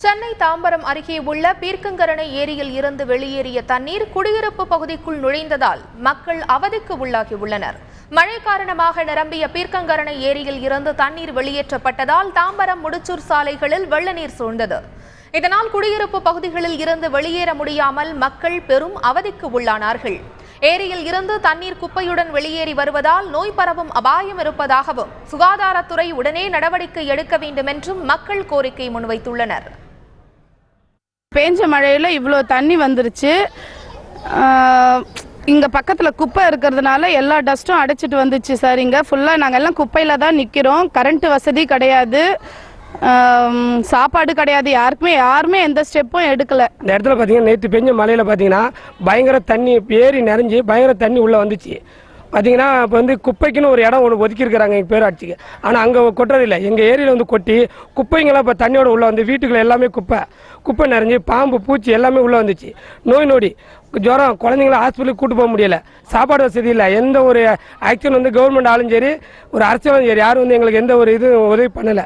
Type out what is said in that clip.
சென்னை தாம்பரம் அருகே உள்ள பீர்க்கங்கரணை ஏரியில் இருந்து வெளியேறிய தண்ணீர் குடியிருப்பு பகுதிக்குள் நுழைந்ததால் மக்கள் அவதிக்கு உள்ளாகியுள்ளனர். மழை காரணமாக நிரம்பிய பீர்க்கங்கரணை ஏரியில் இருந்து தண்ணீர் வெளியேற்றப்பட்டதால் தாம்பரம் முடிச்சூர் சாலைகளில் வெள்ள நீர் சூழ்ந்தது. இதனால் குடியிருப்பு பகுதிகளில் இருந்து வெளியேற முடியாமல் மக்கள் பெரும் அவதிக்கு உள்ளானார்கள். ஏரியில் இருந்து தண்ணீர் குப்பையுடன் வெளியேறி வருவதால் நோய் பரவும் அபாயம் இருப்பதாகவும் சுகாதாரத்துறை உடனே நடவடிக்கை எடுக்க வேண்டும் என்றும் மக்கள் கோரிக்கை முன்வைத்துள்ளனர். பேஞ்ச மழையில இவ்வளோ தண்ணி வந்துருச்சு. இங்க பக்கத்துல குப்பை இருக்கிறதுனால எல்லா டஸ்ட்டும் அடைச்சிட்டு வந்துச்சு சார். இங்க ஃபுல்லா நாங்க எல்லாம் குப்பையில தான் நிக்கிறோம். கரண்ட் வசதி கிடையாது, சாப்பாடு கிடையாது, யாருமே எந்த ஸ்டெப்பும் எடுக்கல. இந்த இடத்துல பார்த்தீங்கன்னா நேற்று பெஞ்ச மழையில் பார்த்தீங்கன்னா பயங்கர தண்ணி ஏரி நிறைஞ்சி பயங்கர தண்ணி உள்ளே வந்துச்சு. பார்த்தீங்கன்னா இப்போ வந்து குப்பைக்குன்னு ஒரு இடம் ஒன்று ஒதுக்கியிருக்கிறாங்க எங்கள் பேராட்சிக்கு. ஆனால் அங்கே கொட்டுறதில்லை. எங்கள் ஏரியில் வந்து கொட்டி குப்பைங்கெல்லாம் இப்போ தண்ணியோட உள்ளே வந்து வீட்டுக்குள்ள எல்லாமே குப்பை நிறைஞ்சி பாம்பு பூச்சி எல்லாமே உள்ளே வந்துச்சு. நோய் ஜுரம், குழந்தைங்கள ஹாஸ்பிட்டலுக்கு கூட்டு போக முடியல, சாப்பாடு வசதி இல்லை. எந்த ஒரு ஆக்ஷன் வந்து கவர்மெண்ட் ஆளும் சரி ஒரு அரசியலும் சரி யாரும் வந்து எங்களுக்கு எந்த ஒரு இது உதவி பண்ணலை.